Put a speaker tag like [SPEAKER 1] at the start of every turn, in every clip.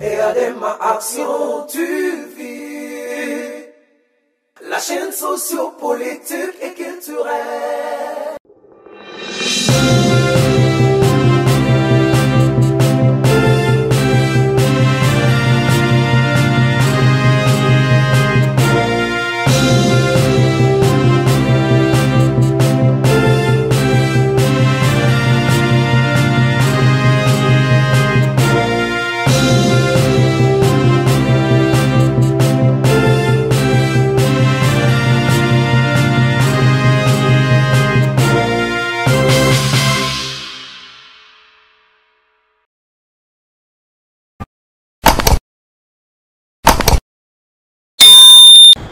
[SPEAKER 1] Et Adema Action, tu vis. La chaîne sociopolitique et culturelle.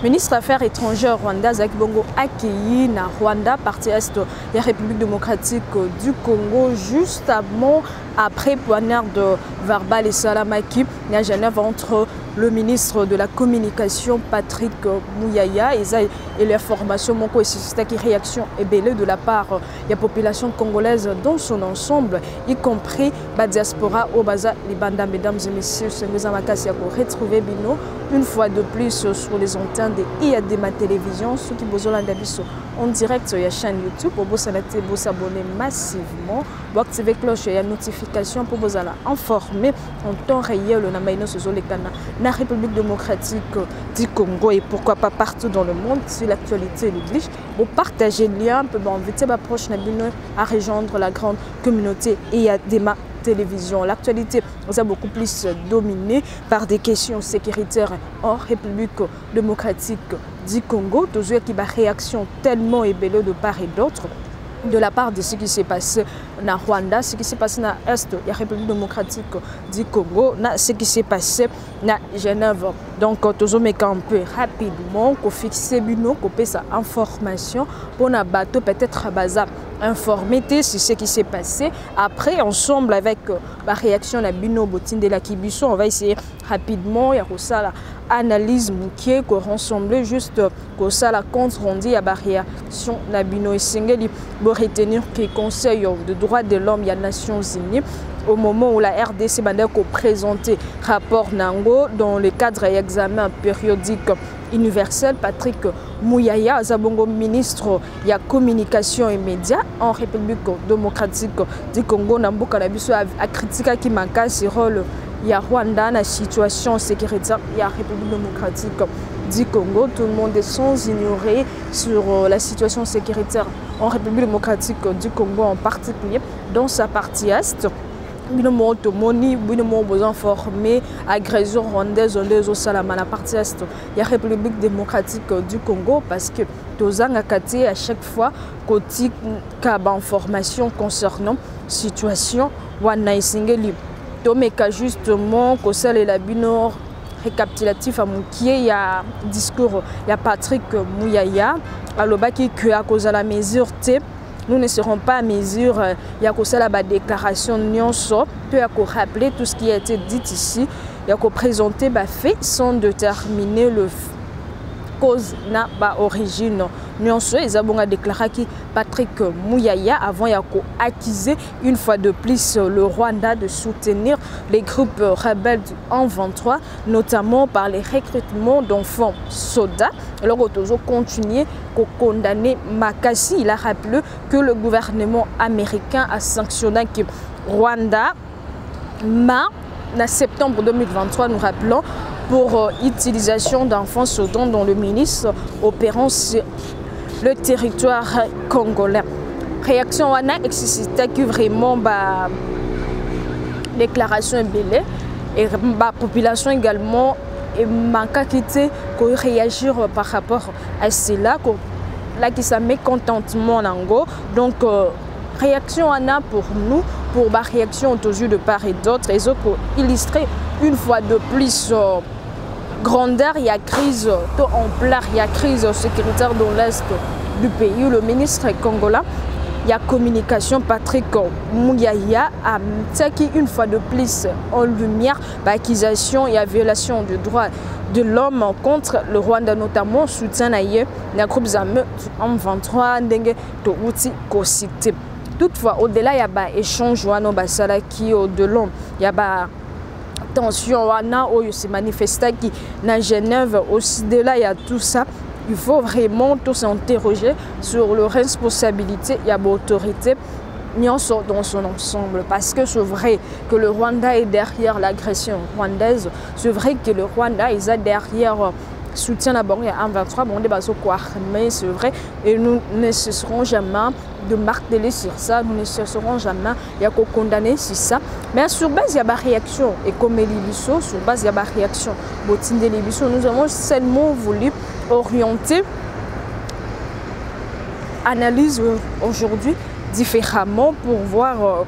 [SPEAKER 2] Ministre Affaires étrangères Rwanda Zaki Bongo accueilli na Rwanda, partie est de la République démocratique du Congo, justement après poignarde verbale et salamaki à Genève entre le ministre de la Communication Patrick Muyaya et l'information mon c'est qui réaction est belle de la part de la population congolaise dans son ensemble, y compris la diaspora au Baza Libanda. Mesdames et messieurs, c'est nous avons retrouver Bino une fois de plus sur les antennes de IADEMA Télévision, ceux qui besoin d'habiter en direct sur la chaîne YouTube pour vous abonner massivement, pour activer la cloche et la notification pour vous informer en temps réel la République démocratique du Congo et pourquoi pas partout dans le monde si l'actualité l'oblige. Pour partager le lien, pour inviter ma proche à rejoindre la grande communauté IADEMA Télévision. L'actualité est beaucoup plus dominée par des questions sécuritaires en République démocratique du Congo. Toujours qui a réaction tellement ébellée de part et d'autre de la part de ce qui s'est passé na Rwanda, ce qui s'est passé na Est de la République démocratique du Congo, ce qui s'est passé na Genève. Donc, toujours mais un peu rapidement, qu'on fixe bino, qu'on paie sa information pour na bateau peut-être bazar informer sur ce qui s'est passé. Après, ensemble avec la réaction na bino botin de la Kibiso, on va essayer rapidement, il y a ça la analyse qui est rassemblée juste que ça la compte rendu à la réaction na bino et singeli pour retenir que le Conseil de droits de l'homme des Nations Unies au moment où la RDC a présenté rapport Nango dans le cadre de l'examen périodique universel, Patrick Muyaya, Zabongo, ministre de la communication et médias en République démocratique du Congo, a critiqué qui manque ce rôle de Rwanda dans la situation sécuritaire de la République démocratique du Congo. Tout le monde est sans ignorer sur la situation sécuritaire en République démocratique du Congo, en particulier dans sa partie est. Nous avons besoin formés agression rwandaise au Salama, la partie est de la République démocratique du Congo, parce que nous avons à chaque fois côté information concernant la situation Wanaisingeli. Nous avons justement que celle et la binor récapitulatif à Moukié, il y a un discours, il y a Patrick Muyaya, à l'obaki que à cause de la mesure T. Nous ne serons pas à mesure, il y a la déclaration Nyonso, puis il y a rappeler tout ce qui a été dit ici, il y a présenter les faits sans déterminer le cause na ba origine. Nyonso, ils ont déclaré que Patrick Muyaya avant il a accusé une fois de plus le Rwanda de soutenir les groupes rebelles du 1-23, notamment par les recrutements d'enfants soldats. Alors on continué à condamner Makassi. Il a rappelé que le gouvernement américain a sanctionné que Rwanda en septembre 2023, nous rappelons, pour utilisation d'enfants soldats dont le ministre opérant sur le territoire congolais. Réaction à l'excité qui vraiment déclaration est belle et la population également et manque à quitter pour réagir par rapport à cela là qui ça mécontentement nango. Donc réaction à pour nous pour la réaction aux yeux de part et d'autre et pour illustrer une fois de plus grandeur, il y a crise ampleur, il y a crise sécuritaire dans l'est du pays. Le ministre congolais, il y a communication Patrick Muyaya a mis une fois de plus en lumière l'accusation et la violation des droits de l'homme contre le Rwanda, notamment soutien à les groupes armés en 23 ndenge to uti ko cité. Toutefois, au-delà, il y a des échanges qui au-delà, il y a tension wana oyo se manifesta qui na Genève aussi de là il y a tout ça. Il faut vraiment tous s'interroger sur la responsabilité et l'autorité dans son ensemble. Parce que c'est vrai que le Rwanda est derrière l'agression rwandaise. C'est vrai que le Rwanda est derrière soutien à Bango en 23. Bon, mais c'est vrai. Et nous ne cesserons jamais de marteler sur ça. Nous ne cesserons jamais de condamner sur ça. Mais sur base, il y a des réactions. Et comme Elibiso, sur base, il y a des réactions. Nous avons seulement voulu orienter analyse aujourd'hui différemment pour voir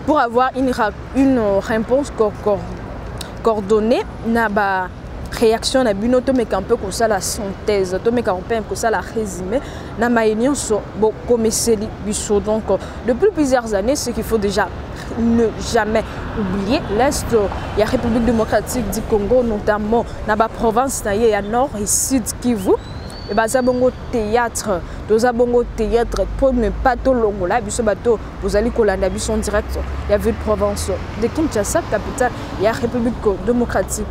[SPEAKER 2] pour avoir une réponse coordonnée na ba réaction na bino to meka un peu comme ça la synthèse to meka un peu comme ça la résumé na maïnion so comme celi biso. Donc depuis plusieurs années ce qu'il faut déjà ne jamais oublier l'Est, il y a République démocratique du Congo, notamment dans la province il y a Nord et Sud Kivu. Et bah ça bongo théâtre, deux bongo théâtre pour ne pas tout longo là, biso bateau vous allez colanda biso direct. Il y a ville province de Kinshasa capitale, il y a République démocratique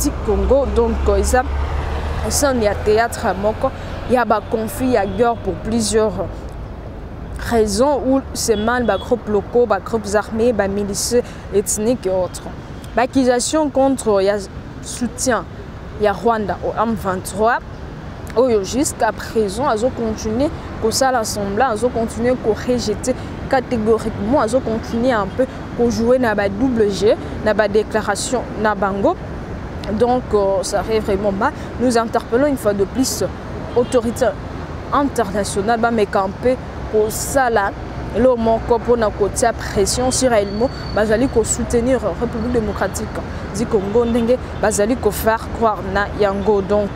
[SPEAKER 2] du Congo. Donc ça il y a théâtre moko, il y a ba conflit, il y a guerre pour plusieurs raisons où c'est mal les groupes locaux, les groupes armés, les milices ethniques et autres. L'accusation contre le soutien il y a Rwanda au M23 jusqu'à présent ils ont continué que ça l'assemblée, ils ont continué à rejeter catégoriquement, ils ont continué un peu à jouer dans la double G, dans la déclaration na bango. Donc ça fait vraiment mal. Nous interpellons une fois de plus l'autorité internationale mais camper pour ça là, le manque pour la côté pression sur elle, bazali ko soutenir la République démocratique du Congo, bazali ko faire croire na yango. Donc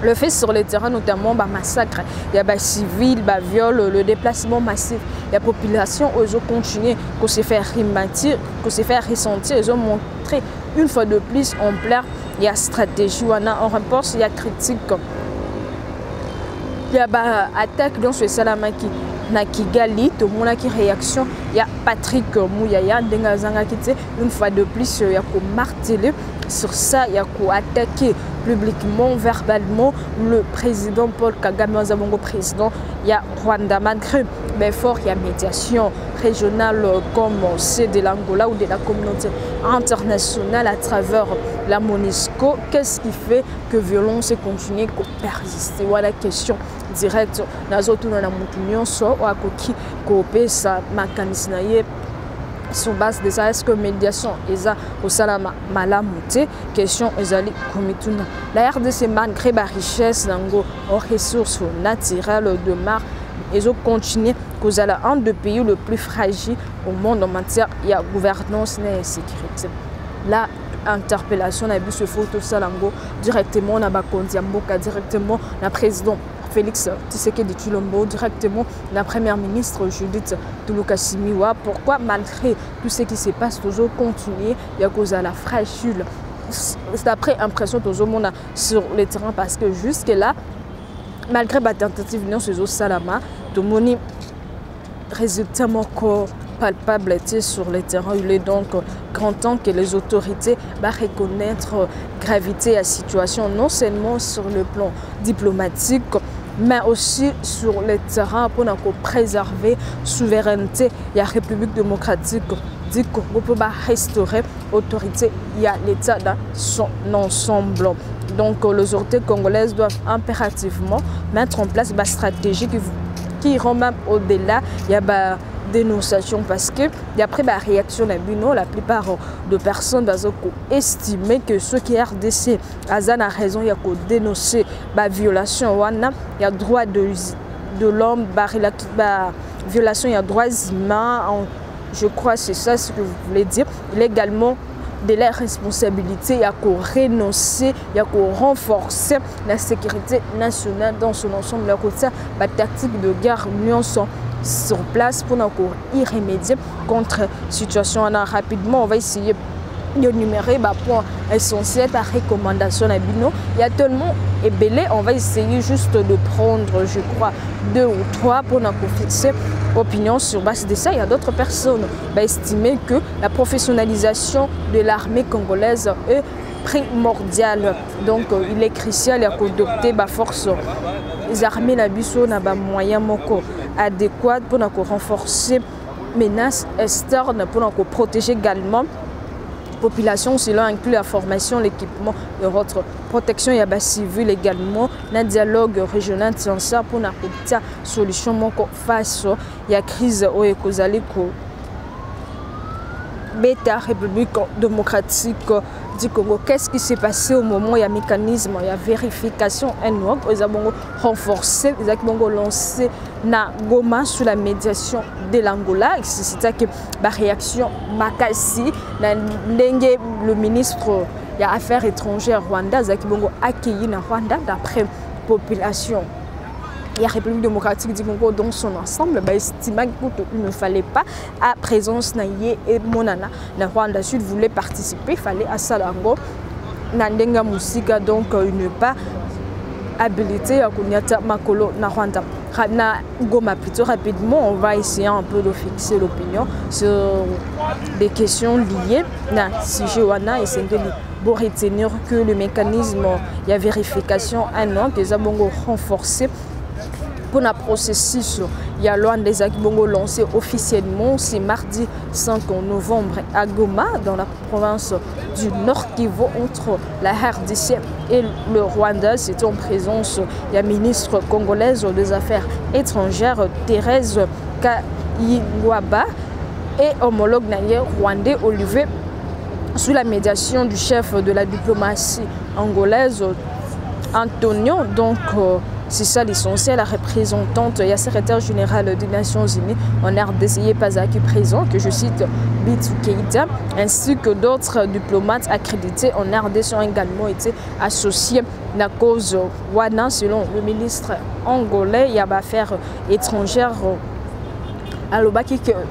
[SPEAKER 2] le fait sur le terrain, notamment bah massacre, il y a des civils, bah viol, le déplacement massif, la population ils ont continué que se faire ressentir, ils ont montré une fois de plus en plein il y a stratégie, on remporte, il y a critique. Il y a une attaque dans ce Salamaki na Kigali, tout le monde a qui réaction. Il y a Patrick Mouyaya, une fois de plus, il y a martelé sur ça, il y a attaqué publiquement, verbalement le président Paul Kagame, président. Il y a Rwanda, malgré fort, il y a médiation régionale comme c'est de l'Angola ou de la communauté internationale à travers la MONUSCO. Qu'est-ce qui fait que violence continue à persister? Voilà la question directe. Nous avons sur base de ça, est-ce que médiation est au salama malamouté? Question ezali komituna. La RDC malgré la richesse aux ressources naturelles de mar, ils ont continué que un des pays les plus fragiles au monde en matière de gouvernance et sécurité. La interpellation a vu ce photo salango directement na bakonzi mboka, directement na président Félix Tshisekedi Tshilombo, directement la première ministre Judith Touloukasimiwa. Pourquoi malgré tout ce qui se passe, toujours continuer, il y a cause à la fragile. C'est d'après impression tout le monde sur le terrain parce que jusque là, malgré la tentative de ce salama, tout le monde résultat palpable sur le terrain. Il est donc grand temps que les autorités reconnaître gravité à la situation, non seulement sur le plan diplomatique, mais aussi sur le terrain pour préserver la souveraineté de la République démocratique du Congo, pour restaurer l'autorité et l'État dans son ensemble. Donc les autorités congolaises doivent impérativement mettre en place une stratégie qui iront même au-delà. Il y a dénonciation parce que d'après la réaction de Bino, la plupart de personnes ont estimé que ceux qui RDC a raison, il y a dénoncer la violation, il y a droit de l'homme, violation, il y a droits humains, je crois que c'est ça ce que vous voulez dire. Il y a également de la responsabilité, il y a qu'à renoncer, il y a qu'à renforcer la sécurité nationale dans son ensemble. La tactique de guerre, l'Union sont sur place pour y remédier contre la situation. Rapidement, on va essayer de numérer les points essentiels par recommandation à Bino. Il y a tellement ébélé, on va essayer juste de prendre, je crois, 2 ou 3 pour nous fixer opinion sur base de ça. Il y a d'autres personnes qui estiment que la professionnalisation de l'armée congolaise est primordiale. Donc il est crucial d'adopter la force des armées na moyens adéquats pour renforcer les menaces externes, pour protéger également population, cela inclut la formation, l'équipement et votre protection et la civile également, un dialogue régional sincère pour apporter solution face à la crise au Ekozaleko. Beta République démocratique du Congo. Qu'est-ce qui s'est passé au moment où il y a un mécanisme, il y a vérification, ils ont renforcé, ils ont lancé na Goma sur la médiation de l'Angola. C'est que la réaction Makassi, le ministre des Affaires étrangères Rwanda, ils ont accueilli na Rwanda d'après population. La République démocratique du Congo dans son ensemble estima qu'il ne fallait pas à présence naïe et monana. Le Rwanda Sud voulait participer, il fallait à Salango, Nandenga Musika, donc il n'est pas habilité à Kounyata Makolo na Rwanda. Na Goma plutôt rapidement, on va essayer un peu de fixer l'opinion sur des questions liées à sujet wana et c'est pour retenir que le mécanisme de vérification un an que Zabongo renforcé. Pour le processus, il y a l'un des Akibongo lancé officiellement, c'est mardi 5 novembre à Goma, dans la province du Nord Kivu, entre la RDC et le Rwanda. C'est en présence de la ministre congolaise des Affaires étrangères, Thérèse Kayigwaba, et homologue rwandais Olivier, sous la médiation du chef de la diplomatie angolaise, Antonio. Donc, c'est ça l'essentiel, la représentante et la secrétaire générale des Nations Unies en RDC Pazaki présent, que je cite Bitu Keïta, ainsi que d'autres diplomates accrédités en RDC ont également été associés à la cause Wana, selon le ministre angolais. Il y a affaires étrangères. Alors,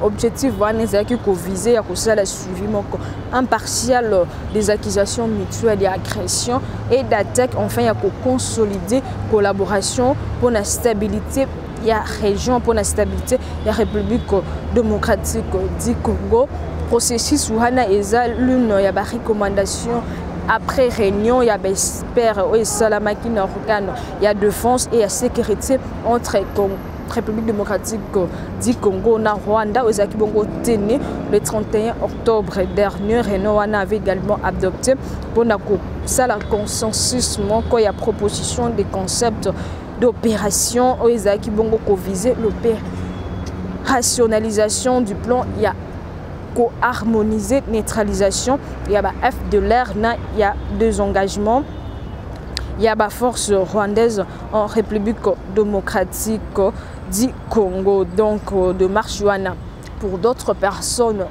[SPEAKER 2] l'objectif est viser à la suivi impartial des accusations mutuelles et agressions et d'attaques. Enfin, il y a consolider collaboration pour la stabilité de la région, pour la stabilité de la République démocratique du Congo. Processus où il y a l'une des recommandations. Après réunion, il y a des experts et Salamaki Norgane, il y a défense et la sécurité entre République démocratique du Congo et Rwanda. Aux Akibongo tenu le 31 octobre dernier, Renault avait également adopté pour la consensus il y a proposition des concepts d'opération aux Akibongo qui visait l'opérationnalisation du plan. Il y a co-harmoniser neutralisation. Il y a F de l'air, il y a deux engagements. Il y a la force rwandaise en République démocratique du Congo, donc de Marchuana. Pour d'autres personnes,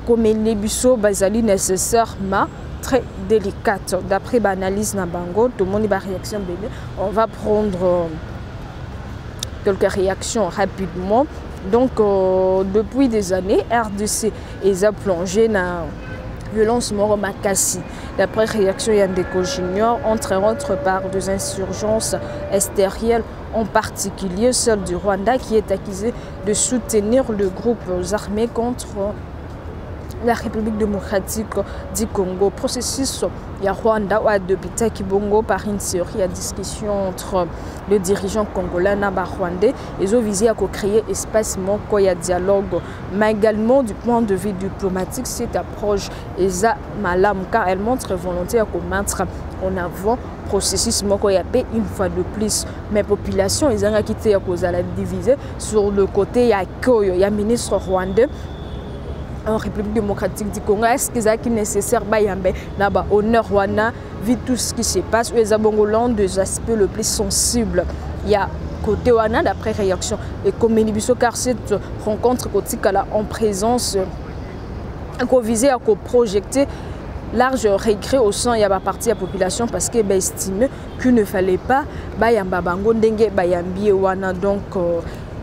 [SPEAKER 2] comme les busso, bazali nécessairement très délicate. D'après l'analyse Nabango, tout le monde a réaction. On va prendre quelques réactions rapidement. Donc, depuis des années, RDC a plongé dans violence Moro Makassi. D'après réaction Yandeko Junior, entre autres par des insurgences extérieures, en particulier celle du Rwanda qui est accusée de soutenir le groupe armé contre la République démocratique du Congo. Processus il y a Rwanda ou adopté Kibongo par une série de discussions entre les dirigeants congolais et rwandais. Ils ont visé à créer espace il y a dialogue, mais également du point de vue diplomatique, cette approche est malam car elle montre volonté à mettre en avant processus une fois de plus. Mais population ils ont quitté à cause de la diviser sur le côté il y a ministre rwandais en République démocratique du Congo. Est-ce que c'est nécessaire d'avoir honneur wana vu tout ce qui se passe? Les abongolans des aspects les plus sensibles. Il y a côté wana d'après réaction et comme car cette rencontre en présence qu'on visait à projeter large récré au sein de la partie de la population parce que estimé qu'il ne fallait pas donc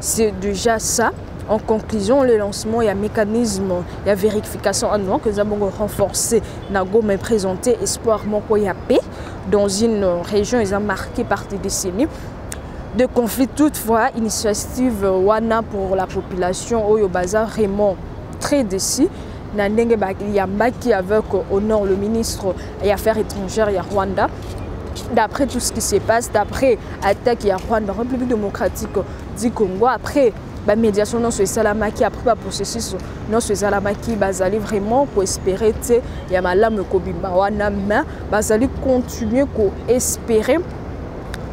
[SPEAKER 2] c'est déjà ça. En conclusion, le lancement, il y a un mécanisme, il y a vérification annuelle que nous avons renforcé. Nago m'a présenté espoir Moko Yapé dans une région ils ont marqué par des décennies. de conflit. Toutefois, initiative wana pour la population Oyo Baza vraiment très déçu. Nandenge Yambaki avec au nord le ministre des Affaires étrangères ya Rwanda. D'après tout ce qui se passe, d'après l'attaque ya Rwanda, République démocratique du Congo, après la médiation non sur Salamaki, après le processus non sur Salamaki, bazali vraiment pour espérer que ya malame kobimba wana, mais bazali continuer pour espérer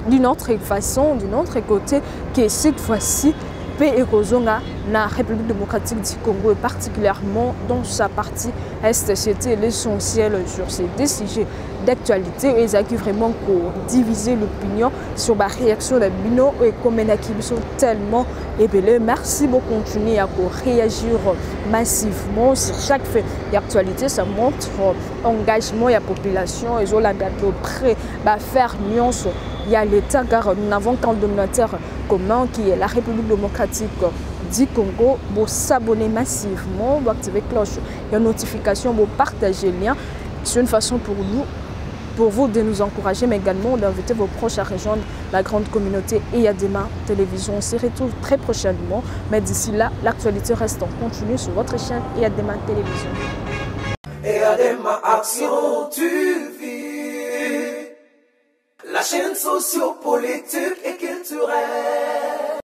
[SPEAKER 2] d'une autre façon, d'un autre côté, que cette fois-ci, paix et Kozonga, la République démocratique du Congo, et particulièrement dans sa partie Est, c'était l'essentiel sur ces deux sujets d'actualité. Ils ont vraiment diviser l'opinion sur la réaction de Bino et comme ils sont tellement ébellés. Merci beaucoup de continuer à réagir massivement sur chaque fait d'actualité. Ça montre l'engagement de la population. Ils ont la prêt à faire nuance. Il y a l'État car nous n'avons qu'un dominateur commun qui est la République démocratique du Congo. Vous s'abonner massivement, vous activer la cloche et la notification, vous partager le lien. C'est une façon pour vous de nous encourager, mais également d'inviter vos proches à rejoindre la grande communauté Eyadema Télévision. On se retrouve très prochainement, mais d'ici là, l'actualité reste en continu sur votre chaîne Eyadema Télévision.
[SPEAKER 1] Eyadema Action TV, la chaîne sociopolitique et culturelle.